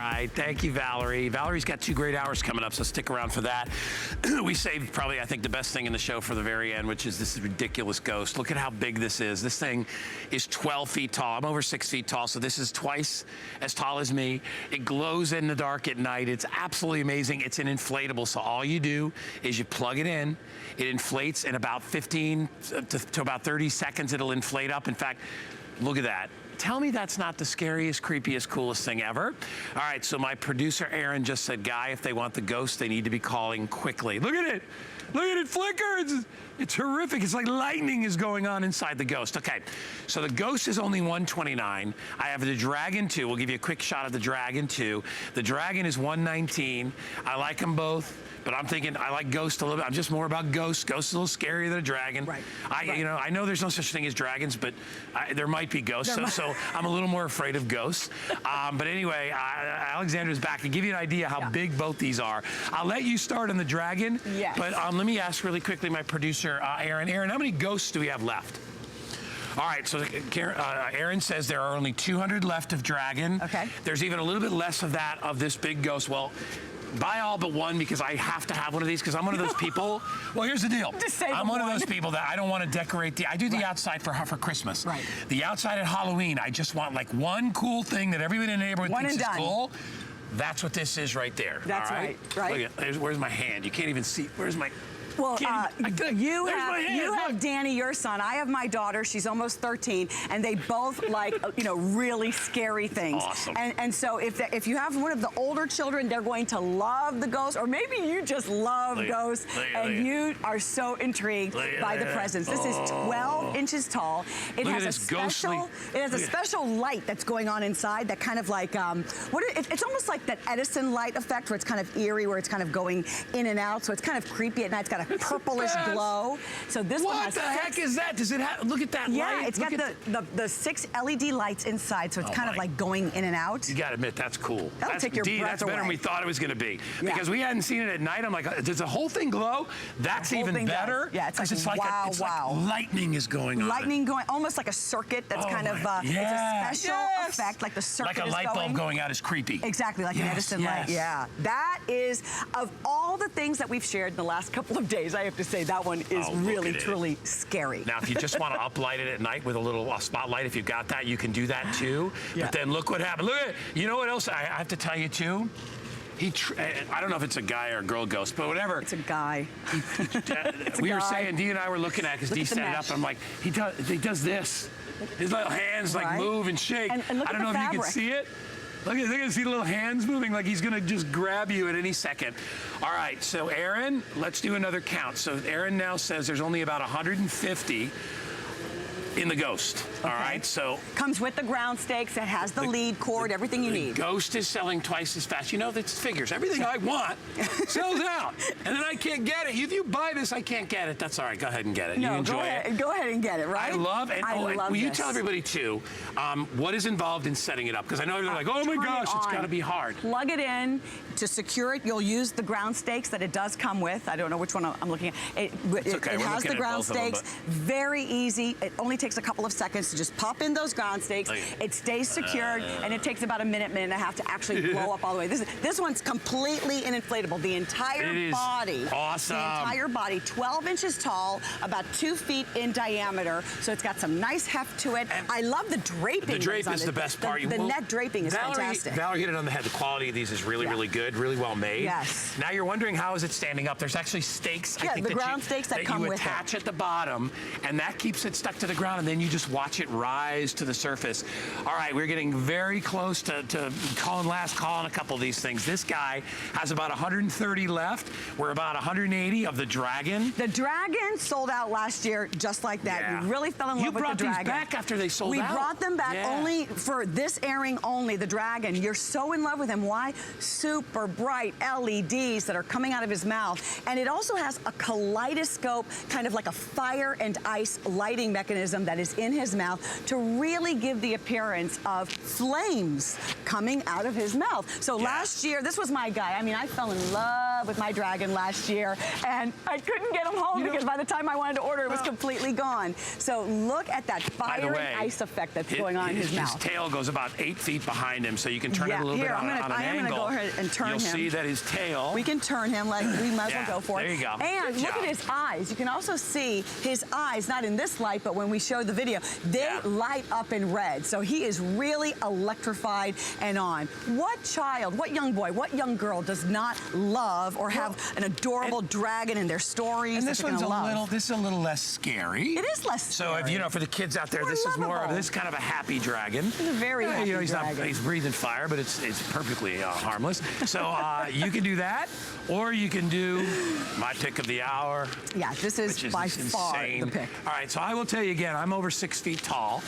All right, thank you, Valerie. Valerie's got 2 great hours coming up, so stick around for that. We saved probably, I think, the best thing in the show for the very end, which is this ridiculous ghost. Look at how big this is. This thing is 12 feet tall. I'm over 6 feet tall, so this is twice as tall as me. It glows in the dark at night. It's absolutely amazing. It's an inflatable, so all you do is you plug it in. It inflates in about 15 to about 30 seconds. It'll inflate up. In fact, look at that. Tell me that's not the scariest, creepiest, coolest thing ever. All right, so my producer, Aaron, just said, Guy, if they want the ghost, they need to be calling quickly. Look at it. Look at it flicker. It's horrific. It's like lightning is going on inside the ghost. Okay, so the ghost is only $129. I have the Dragon 2. We'll give you a quick shot of the Dragon 2. The Dragon is $119. I like them both. But I'm thinking, I like Ghost a little bit. I'm just more about Ghost. Ghost is a little scarier than a dragon. Right. You know, I know there's no such thing as dragons, but there might be ghosts. So I'm a little more afraid of ghosts. But anyway, Alexandra's back to give you an idea how big both these are. I'll let you start on the Dragon. Yes. But let me ask really quickly my producer, Aaron. Aaron, how many ghosts do we have left? All right, so Aaron says there are only 200 left of Dragon. Okay. There's even a little bit less of that of this big ghost. Well, buy all but one because I have to have one of these because I'm one of those people. Well, here's the deal. I'm one of those people that I don't want to decorate I do the outside for Christmas. Right. The outside at Halloween, I just want like one cool thing that everybody in the neighborhood thinks is cool. That's what this is right there. That's right. Look at, where's my hand? You can't even see. Where's my... Well, you have Danny, your son. I have my daughter. She's almost 13, and they both like, you know, really scary things. Awesome. And so if you have one of the older children, they're going to love the ghost, or maybe you just love ghosts, and you are so intrigued by the presence. This is 12 inches tall. It has a special light that's going on inside that kind of like it's almost like that Edison light effect where it's kind of eerie, where it's kind of going in and out. So it's kind of creepy at night. It's got a purplish glow. So this one has... What the heck is that? Does it have... Look at that light. Yeah, it's got the 6 LED lights inside, so it's kind of like going in and out. You gotta admit, that's cool. That'll take your breath away. That's better than we thought it was gonna be. Because we hadn't seen it at night. I'm like, does the whole thing glow? That's even better. Yeah, it's like wow. Lightning is going on. Lightning going, almost like a circuit that's kind of... It's a special effect, like the circuit is going. Like a light bulb going out is creepy. Exactly, like an Edison light. Yeah. That is, of all the things that we've shared in the last couple of days, I have to say that one is really, truly scary. Now, if you just want to uplight it at night with a little spotlight, if you've got that, you can do that too. But then look what happened. Look at it. You know what else I have to tell you too? I don't know if it's a guy or a girl ghost, but whatever. It's a guy. We were saying, Dee and I were looking at it because Dee set it up. I'm like, he does this. His little hands like move and shake. And I don't know if you can see it. Look at see the little hands moving like he's gonna just grab you at any second. All right, so Aaron, let's do another count. So Aaron now says there's only about 150 in the ghost. All right, so comes with the ground stakes. It has the lead cord, everything you need. Ghost is selling twice as fast. You know, that's figures. Everything I want sells out, and then I can't get it. If you buy this, I can't get it. That's all right. Go ahead and get it. No, you enjoy it. Go ahead and get it. Right? I love it. Will you tell everybody too what is involved in setting it up? Because I know they're like, oh my gosh, it's got to be hard. Plug it in to secure it. You'll use the ground stakes that it does come with. I don't know which one I'm looking at. It has the ground stakes. Very easy. It only takes a couple of seconds to just pop in those ground stakes. It stays secured, and it takes about a minute and a half to actually blow up all the way. This one's completely inflatable. The entire body. Awesome. The entire body, 12 inches tall, about 2 feet in diameter. So it's got some nice heft to it. And I love the draping. The drape is the best part. The net draping is fantastic. Valerie hit it on the head. The quality of these is really, really good, really well made. Yes. Now you're wondering how is it standing up? There's actually stakes. I think the ground stakes that come with it. You attach at the bottom, and that keeps it stuck to the ground, and then you just watch it rise to the surface. All right, we're getting very close to calling last call on a couple of these things. This guy has about 130 left. We're about 180 of the Dragon. The Dragon sold out last year just like that. Yeah. We really fell in love with the Dragon. You brought these back after they sold out. We brought them back only for this airing only, the Dragon. You're so in love with him. Why? Super bright LEDs that are coming out of his mouth. And it also has a kaleidoscope, kind of like a fire and ice lighting mechanism system that is in his mouth to really give the appearance of flames coming out of his mouth. So last year, this was my guy. I mean, I fell in love with my Dragon last year, and I couldn't get him home because by the time I wanted to order, it was completely gone. So look at that fire and ice effect that's going on in his mouth. His tail goes about 8 feet behind him, so you can turn it a little bit on an angle. I'm gonna go ahead and turn him. You'll see that his tail. We can turn him like we might as well go for it. There you go. And look at his eyes. You can also see his eyes, not in this light, but when we show the video, they light up in red. So he is really electrified and on. What child, what young boy, what young girl does not love or have an adorable dragon in their stories? And this one's this is a little less scary. It is less scary. So if, you know, for the kids out there, this is more of this kind of a happy dragon. This is a very happy dragon. He's breathing fire, but it's perfectly harmless. So you can do that, or you can do my pick of the hour. Yeah, this is by far the pick. All right, so I will tell you again, I'm over 6 feet tall.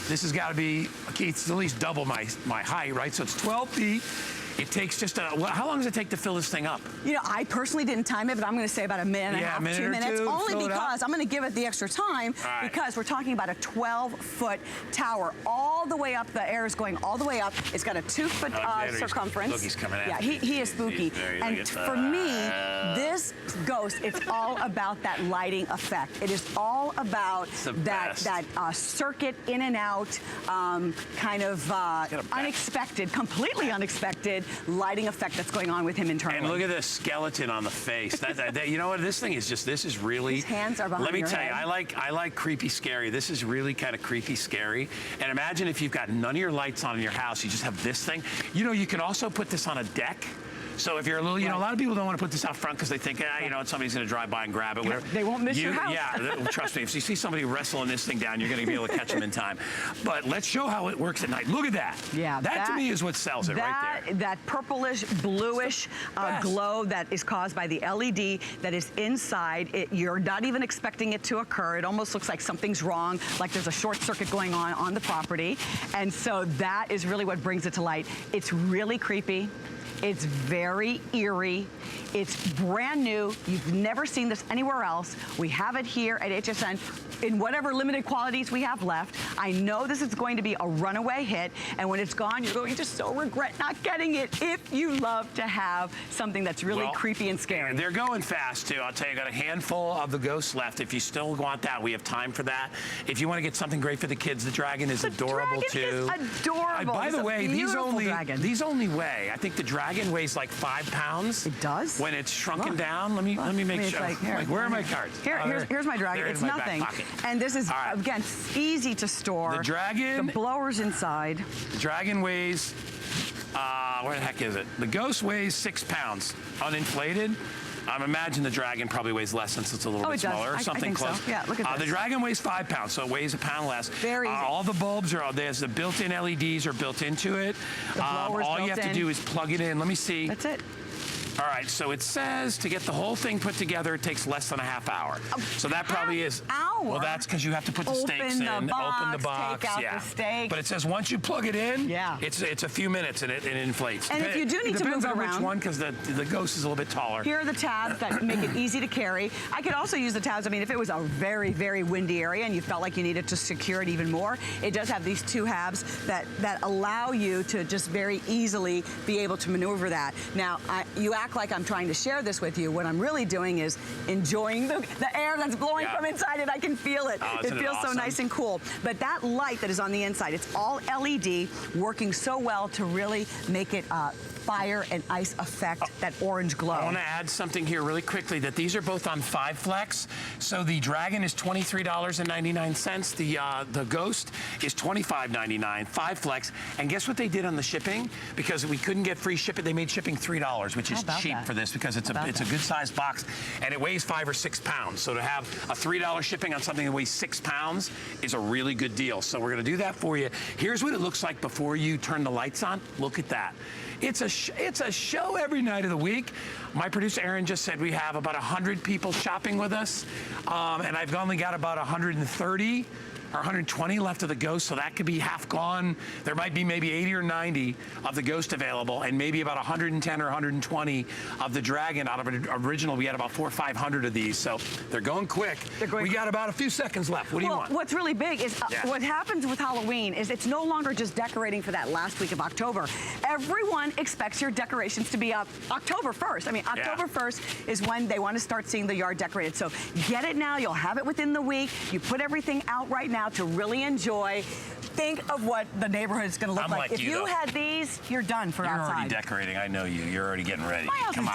This has got to be, it's at least double my height, right? So it's 12 feet. It takes just how long does it take to fill this thing up? You know, I personally didn't time it, but I'm going to say about a minute and a half, 2 minutes. Only because I'm going to give it the extra time because we're talking about a 12-foot tower. All the way up, the air is going all the way up. It's got a 2-foot circumference. Look, he's coming at he is spooky. And for me, this ghost, it's all about that lighting effect. It is all about that circuit in and out, kind of unexpected, completely unexpected lighting effect that's going on with him internally. And look at this skeleton on the face. You know what? This thing is just, this is really. His hands are behind your head. Let me tell you, I like creepy scary. This is really kind of creepy scary. And imagine if you've got none of your lights on in your house, you just have this thing. You know, you can also put this on a deck. So if you're a little, you know, a lot of people don't want to put this out front because they think, you know, somebody's going to drive by and grab it. Whatever. They won't miss your house. Yeah, trust me. If you see somebody wrestling this thing down, you're going to be able to catch them in time. But let's show how it works at night. Look at that. Yeah, that to me is what sells it right there. That purplish, bluish glow that is caused by the LED that is inside. You're not even expecting it to occur. It almost looks like something's wrong, like there's a short circuit going on the property. And so that is really what brings it to light. It's really creepy. It's very eerie. It's brand new. You've never seen this anywhere else. We have it here at HSN in whatever limited qualities we have left. I know this is going to be a runaway hit, and when it's gone, you're going to so regret not getting it if you love to have something that's really creepy and scary. They're going fast, too. I'll tell you, got a handful of the ghosts left. If you still want that, we have time for that. If you want to get something great for the kids, the dragon is adorable, too. Is adorable. By the way, these only weigh, I think the dragon weighs like 5 pounds. It does? When it's shrunken down, let me make sure. Where are my cards? Here's my dragon. It's nothing. And this is, again, easy to store. The dragon. The blower's inside. The dragon weighs, where the heck is it? The ghost weighs 6 pounds, uninflated. I imagine the dragon probably weighs less since it's a little bit smaller, something close. So. Yeah, look at this. The dragon weighs 5 pounds, so it weighs a pound less. Very easy. All the bulbs are, there's the built-in LEDs are built into it. All you have to do is plug it in. Let me see. That's it. All right, so it says to get the whole thing put together, it takes less than a half hour. So that probably is. Hour? Well, that's because you have to put the stakes in, open the box, take out the stake. But it says once you plug it in, it's a few minutes and it inflates. And if you do need to move it around, depends on which one, because the ghost is a little bit taller. Here are the tabs that make it easy to carry. I could also use the tabs. I mean, if it was a very, very windy area and you felt like you needed to secure it even more, it does have these 2 tabs that allow you to just very easily be able to maneuver that. Now, you act like I'm trying to share this with you. What I'm really doing is enjoying the air that's blowing from inside it. I can feel it. It feels so nice and cool. But that light that is on the inside, it's all LED, working so well to really make it fire and ice effect, that orange glow. I want to add something here really quickly, that these are both on 5 flex. So the dragon is $23.99. The ghost is $25.99, 5 flex. And guess what they did on the shipping? Because we couldn't get free shipping, they made shipping $3, which is cheap for this because it's a good sized box and it weighs 5 or 6 pounds. So to have a $3 shipping on something that weighs 6 pounds is a really good deal. So we're going to do that for you. Here's what it looks like before you turn the lights on. Look at that. It's a show every night of the week. My producer Aaron just said we have about 100 people shopping with us, and I've only got about 130 or 120 left of the Ghost, so that could be half gone. There might be maybe 80 or 90 of the Ghost available, and maybe about 110 or 120 of the Dragon. Out of an original, we had about 400 or 500 of these, so they're going quick. We got about a few seconds left. What do you want? What's really big is what happens with Halloween is it's no longer just decorating for that last week of October. Everyone expects your decorations to be up October 1st. I mean, October 1st is when they want to start seeing the yard decorated. So get it now. You'll have it within the week. You put everything out right now to really enjoy. Think of what the neighborhood is going to look like. If you had these, you're done for outside. You're already decorating. I know you. You're already getting ready. My house Come is on.